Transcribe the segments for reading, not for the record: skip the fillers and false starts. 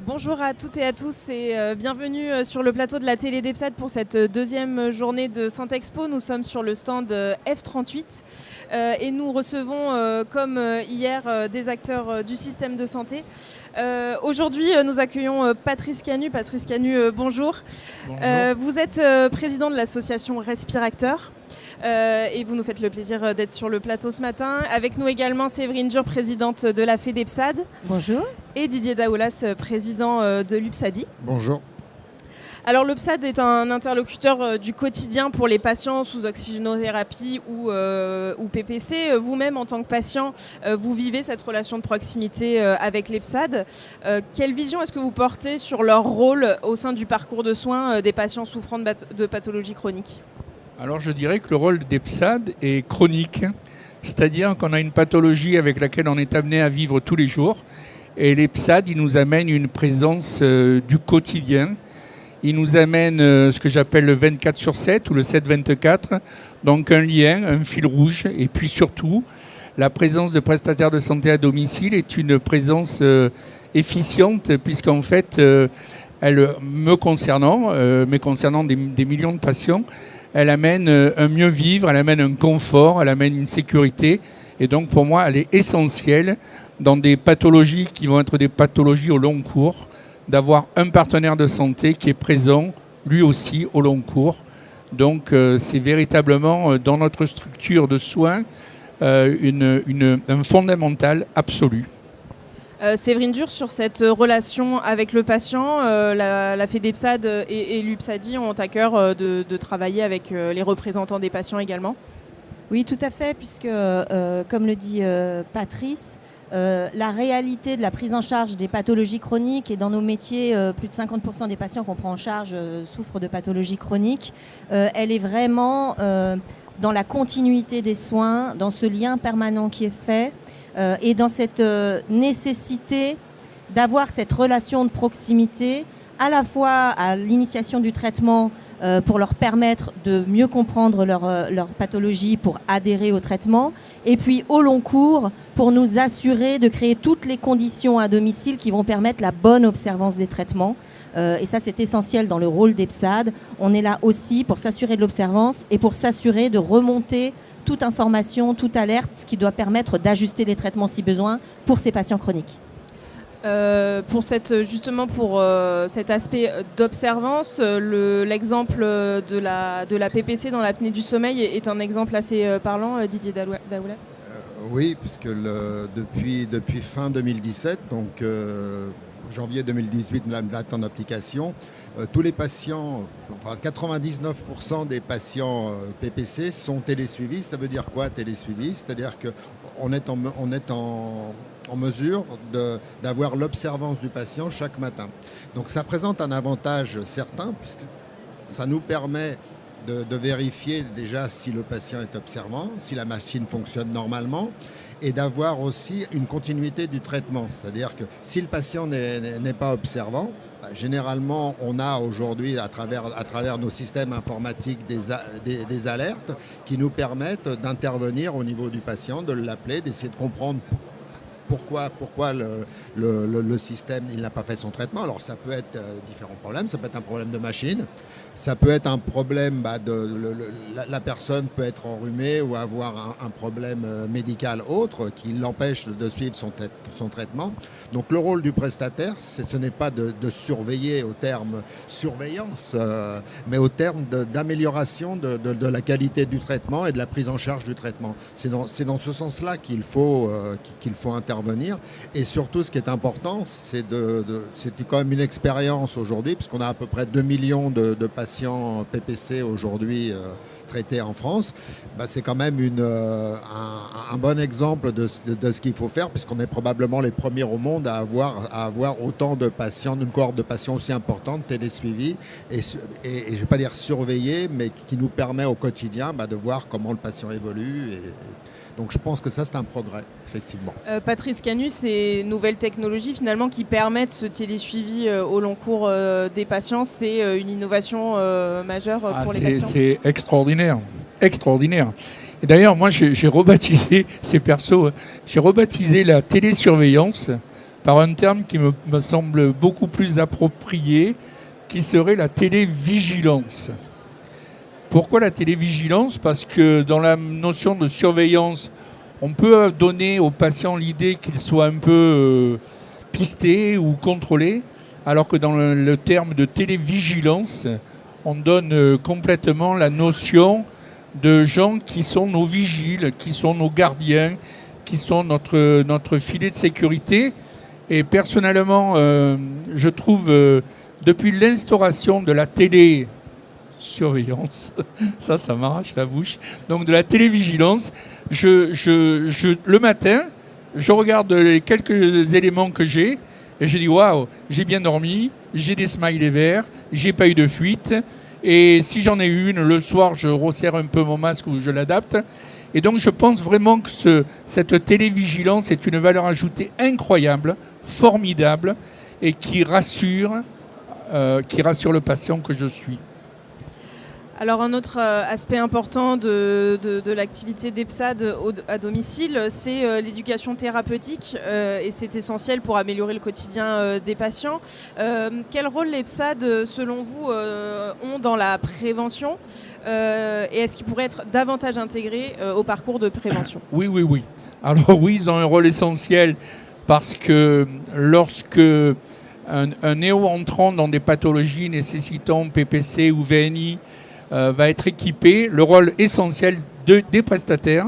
Bonjour à toutes et à tous et bienvenue sur le plateau de la télé d'EPSAD pour cette deuxième journée de Saint-Expo. Nous sommes sur le stand F38 et nous recevons comme hier des acteurs du système de santé. Aujourd'hui, nous accueillons Patrice Canu. Patrice Canu, bonjour. Bonjour. Vous êtes président de l'association Respiracteurs. Et vous nous faites le plaisir d'être sur le plateau ce matin. Avec nous également Séverine Dur, présidente de la FEDEPSAD. Bonjour. Et Didier Daoulas, président de l'UPSADI. Bonjour. Alors l'UPSAD est un interlocuteur du quotidien pour les patients sous oxygénothérapie ou PPC. Vous-même, en tant que patient, vous vivez cette relation de proximité avec l'UPSAD. Quelle vision est-ce que vous portez sur leur rôle au sein du parcours de soins des patients souffrant de pathologies chroniques ? Alors je dirais que le rôle d'EPSAD est chronique, c'est-à-dire qu'on a une pathologie avec laquelle on est amené à vivre tous les jours. Et l'EPSAD, il nous amène une présence du quotidien. Il nous amène ce que j'appelle le 24/7 ou le 7/24, donc un lien, un fil rouge. Et puis surtout, la présence de prestataires de santé à domicile est une présence efficiente, puisqu'en fait, elle, me concernant, mais concernant des millions de patients, elle amène un mieux vivre, elle amène un confort, elle amène une sécurité. Et donc pour moi, elle est essentielle dans des pathologies qui vont être des pathologies au long cours, d'avoir un partenaire de santé qui est présent, lui aussi, au long cours. Donc c'est véritablement dans notre structure de soins un fondamental absolu. Séverine Dur, sur cette relation avec le patient, la FEDEPSAD et l'UPSADI ont à cœur de travailler avec les représentants des patients également. Oui, tout à fait, puisque, comme le dit Patrice, la réalité de la prise en charge des pathologies chroniques, et dans nos métiers, plus de 50% des patients qu'on prend en charge souffrent de pathologies chroniques, elle est vraiment dans la continuité des soins, dans ce lien permanent qui est fait, et dans cette nécessité d'avoir cette relation de proximité, à la fois à l'initiation du traitement pour leur permettre de mieux comprendre leur pathologie, pour adhérer au traitement, et puis au long cours, pour nous assurer de créer toutes les conditions à domicile qui vont permettre la bonne observance des traitements. Et ça, c'est essentiel dans le rôle d'EPSAD. On est là aussi pour s'assurer de l'observance et pour s'assurer de remonter toute information, toute alerte, ce qui doit permettre d'ajuster les traitements si besoin pour ces patients chroniques. Pour cet aspect d'observance, l'exemple de la PPC dans l'apnée du sommeil est un exemple assez parlant, Didier Daoulas. Oui, puisque depuis fin 2017, donc janvier 2018, la date en application, tous les patients, enfin 99% des patients PPC sont télésuivis. Ça veut dire quoi, télésuivis? C'est-à-dire qu'on est en mesure d'avoir l'observance du patient chaque matin. Donc ça présente un avantage certain, puisque ça nous permet de vérifier déjà si le patient est observant, si la machine fonctionne normalement, et d'avoir aussi une continuité du traitement. C'est-à-dire que si le patient n'est pas observant, généralement, on a aujourd'hui, à travers nos systèmes informatiques, des alertes qui nous permettent d'intervenir au niveau du patient, de l'appeler, d'essayer de comprendre pourquoi le système il n'a pas fait son traitement. Alors ça peut être différents problèmes, ça peut être un problème de machine, ça peut être un problème, la personne peut être enrhumée ou avoir un problème médical autre qui l'empêche de suivre son traitement. Donc le rôle du prestataire, ce n'est pas de surveiller au terme surveillance, mais au terme d'amélioration de la qualité du traitement et de la prise en charge du traitement. C'est dans ce sens-là qu'il faut intervenir. Et surtout, ce qui est important, c'est quand même une expérience aujourd'hui, puisqu'on a à peu près 2 millions de patients PPC aujourd'hui traités en France. C'est quand même un bon exemple de ce qu'il faut faire, puisqu'on est probablement les premiers au monde à avoir autant de patients, d'une cohorte de patients aussi importante, télésuivis, et je ne vais pas dire surveillés, mais qui nous permet au quotidien de voir comment le patient évolue. Donc je pense que ça, c'est un progrès, effectivement. Patrice Canu, ces nouvelles technologies finalement qui permettent ce télésuivi au long cours des patients, c'est une innovation majeure pour les patients. C'est extraordinaire, extraordinaire. Et d'ailleurs, moi, j'ai rebaptisé, c'est perso, j'ai rebaptisé la télésurveillance par un terme qui me semble beaucoup plus approprié, qui serait la télévigilance. Pourquoi la télévigilance? Parce que dans la notion de surveillance, on peut donner aux patients l'idée qu'ils soient un peu pistés ou contrôlés, alors que dans le terme de télévigilance, on donne complètement la notion de gens qui sont nos vigiles, qui sont nos gardiens, qui sont notre filet de sécurité. Et personnellement, je trouve, depuis l'instauration de la télésurveillance, ça m'arrache la bouche, donc de la télévigilance, le matin, je regarde les quelques éléments que j'ai, et je dis waouh, j'ai bien dormi, j'ai des smileys verts, j'ai pas eu de fuite, et si j'en ai une, le soir, je resserre un peu mon masque ou je l'adapte. Et donc je pense vraiment que cette télévigilance est une valeur ajoutée incroyable, formidable, et qui rassure le patient que je suis. Alors un autre aspect important de l'activité d'EPSAD à domicile, c'est l'éducation thérapeutique et c'est essentiel pour améliorer le quotidien des patients. Quel rôle les EPSAD, selon vous, ont dans la prévention et est-ce qu'ils pourraient être davantage intégrés au parcours de prévention? Oui. Alors oui, ils ont un rôle essentiel parce que lorsque un néo-entrant dans des pathologies nécessitant PPC ou VNI va être équipé, le rôle essentiel des prestataires,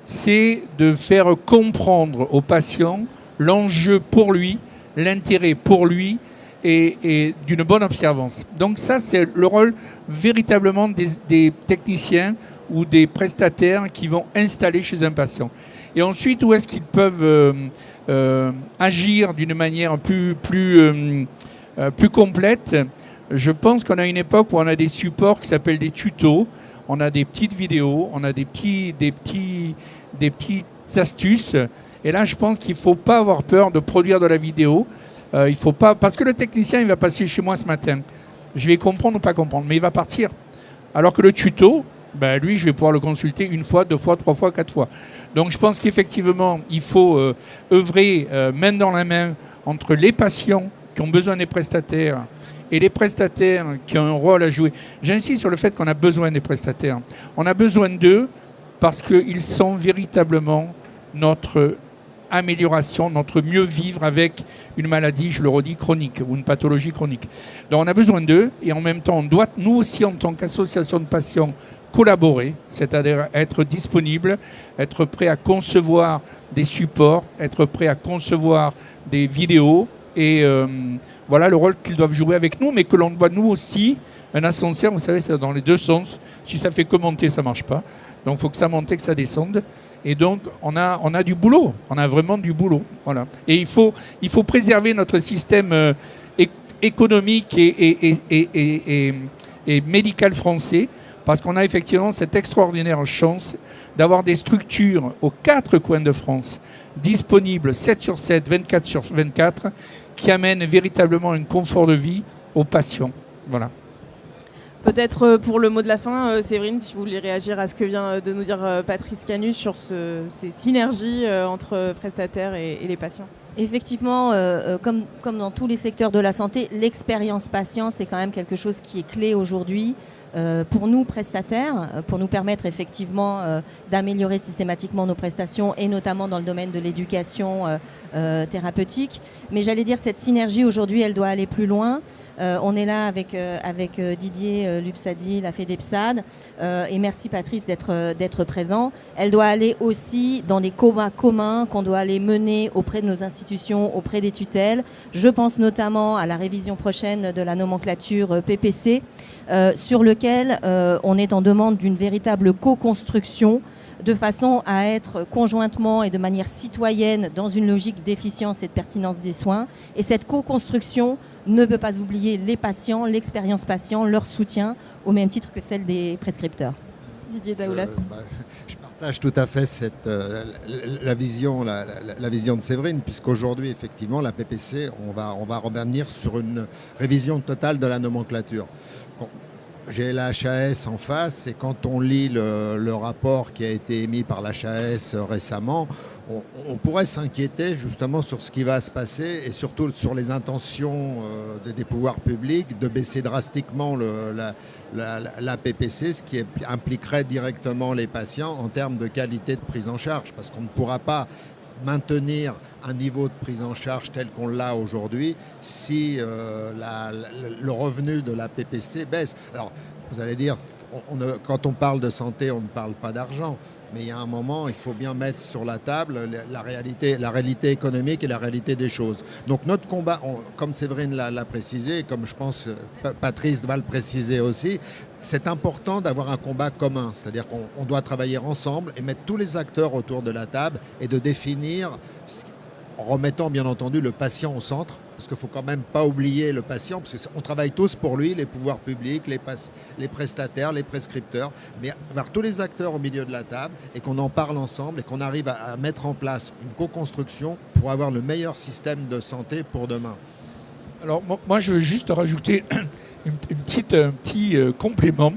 c'est de faire comprendre au patient l'enjeu pour lui, l'intérêt pour lui et d'une bonne observance. Donc ça, c'est le rôle véritablement des techniciens ou des prestataires qui vont installer chez un patient. Et ensuite, où est-ce qu'ils peuvent agir d'une manière plus complète? Je pense qu'on a une époque où on a des supports qui s'appellent des tutos, on a des petites vidéos, on a des petites astuces. Et là, je pense qu'il ne faut pas avoir peur de produire de la vidéo. Il faut pas, parce que le technicien, il va passer chez moi ce matin. Je vais comprendre ou pas comprendre, mais il va partir. Alors que le tuto, lui, je vais pouvoir le consulter une fois, deux fois, trois fois, quatre fois. Donc, je pense qu'effectivement, il faut œuvrer main dans la main entre les patients qui ont besoin des prestataires et les prestataires qui ont un rôle à jouer. J'insiste sur le fait qu'on a besoin des prestataires. On a besoin d'eux parce qu'ils sont véritablement notre amélioration, notre mieux vivre avec une maladie, je le redis, chronique ou une pathologie chronique. Donc on a besoin d'eux et en même temps, on doit, nous aussi, en tant qu'association de patients, collaborer, c'est-à-dire être disponible, être prêt à concevoir des supports, être prêt à concevoir des vidéos et voilà le rôle qu'ils doivent jouer avec nous, mais que l'on doit nous aussi, un ascenseur, vous savez, c'est dans les deux sens. Si ça fait que monter, ça ne marche pas. Donc il faut que ça monte et que ça descende. Et donc on a du boulot, on a vraiment du boulot. Voilà. Et il faut préserver notre système économique et médical français, parce qu'on a effectivement cette extraordinaire chance d'avoir des structures aux quatre coins de France, disponibles 7 sur 7, 24 sur 24, qui amènent véritablement un confort de vie aux patients. Voilà. Peut-être pour le mot de la fin, Séverine, si vous voulez réagir à ce que vient de nous dire Patrice Canu sur ces synergies entre prestataires et les patients. Effectivement, comme dans tous les secteurs de la santé, l'expérience patient, c'est quand même quelque chose qui est clé aujourd'hui. Pour nous, prestataires, pour nous permettre effectivement d'améliorer systématiquement nos prestations et notamment dans le domaine de l'éducation thérapeutique. Mais j'allais dire, cette synergie aujourd'hui, elle doit aller plus loin. On est là avec Didier Lupsadi, la FEDEPSAD, et merci Patrice d'être présent. Elle doit aller aussi dans des combats communs qu'on doit aller mener auprès de nos institutions, auprès des tutelles. Je pense notamment à la révision prochaine de la nomenclature PPC, sur lequel on est en demande d'une véritable co-construction de façon à être conjointement et de manière citoyenne dans une logique d'efficience et de pertinence des soins. Et cette co-construction ne peut pas oublier les patients, l'expérience patient, leur soutien, au même titre que celle des prescripteurs. Didier Daoulas. Je partage tout à fait la vision de Séverine, puisqu'aujourd'hui, effectivement, la PPC, on va revenir sur une révision totale de la nomenclature. j'ai la HAS en face et quand on lit le rapport qui a été émis par la HAS récemment, on pourrait s'inquiéter justement sur ce qui va se passer et surtout sur les intentions des pouvoirs publics de baisser drastiquement la PPC, ce qui impliquerait directement les patients en termes de qualité de prise en charge, parce qu'on ne pourra pas maintenir un niveau de prise en charge tel qu'on l'a aujourd'hui si le revenu de la PPC baisse. Alors, vous allez dire, quand on parle de santé, on ne parle pas d'argent. Mais il y a un moment, il faut bien mettre sur la table la réalité économique et la réalité des choses. Donc notre combat, comme Séverine l'a précisé, et comme je pense Patrice va le préciser aussi, c'est important d'avoir un combat commun. C'est-à-dire qu'on doit travailler ensemble et mettre tous les acteurs autour de la table et de définir, en remettant bien entendu le patient au centre, parce qu'il ne faut quand même pas oublier le patient, parce qu'on travaille tous pour lui, les pouvoirs publics, les prestataires, les prescripteurs, mais vers tous les acteurs au milieu de la table, et qu'on en parle ensemble, et qu'on arrive à mettre en place une co-construction pour avoir le meilleur système de santé pour demain. Alors moi je veux juste rajouter un petit complément.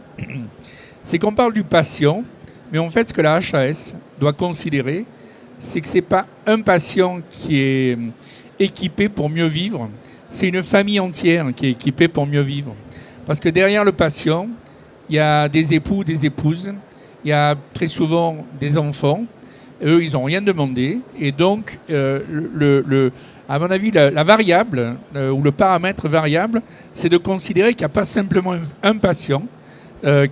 C'est qu'on parle du patient, mais en fait ce que la HAS doit considérer, c'est que ce n'est pas un patient qui est équipé pour mieux vivre, c'est une famille entière qui est équipée pour mieux vivre. Parce que derrière le patient, il y a des époux, des épouses, il y a très souvent des enfants, eux ils n'ont rien demandé, et donc à mon avis la variable, ou le paramètre variable, c'est de considérer qu'il n'y a pas simplement un patient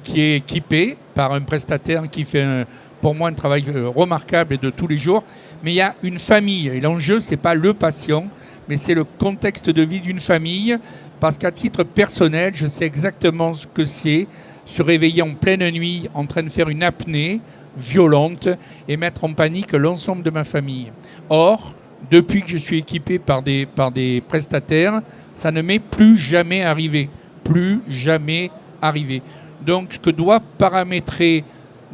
qui est équipé par un prestataire qui fait pour moi un travail remarquable et de tous les jours, mais il y a une famille. Et l'enjeu, ce n'est pas le patient, mais c'est le contexte de vie d'une famille, parce qu'à titre personnel, je sais exactement ce que c'est se réveiller en pleine nuit en train de faire une apnée violente et mettre en panique l'ensemble de ma famille. Or, depuis que je suis équipé par des prestataires, ça ne m'est plus jamais arrivé. Plus jamais arrivé. Donc, ce que doit paramétrer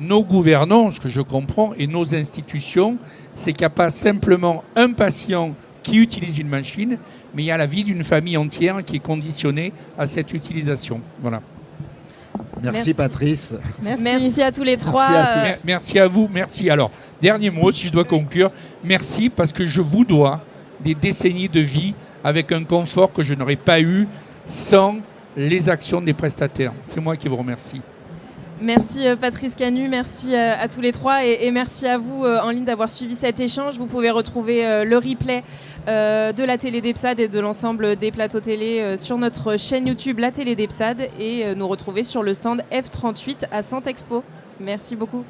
nos gouvernants, ce que je comprends, et nos institutions, c'est qu'il n'y a pas simplement un patient qui utilise une machine, mais il y a la vie d'une famille entière qui est conditionnée à cette utilisation. Voilà. Merci Patrice. Merci à tous les trois. Merci à vous. Merci. Alors, dernier mot, si je dois conclure. Merci parce que je vous dois des décennies de vie avec un confort que je n'aurais pas eu sans les actions des prestataires. C'est moi qui vous remercie. Merci Patrice Canu, merci à tous les trois et merci à vous en ligne d'avoir suivi cet échange. Vous pouvez retrouver le replay de la télé d'EPSAD et de l'ensemble des plateaux télé sur notre chaîne YouTube La Télé d'EPSAD et nous retrouver sur le stand F38 à Santexpo. Merci beaucoup.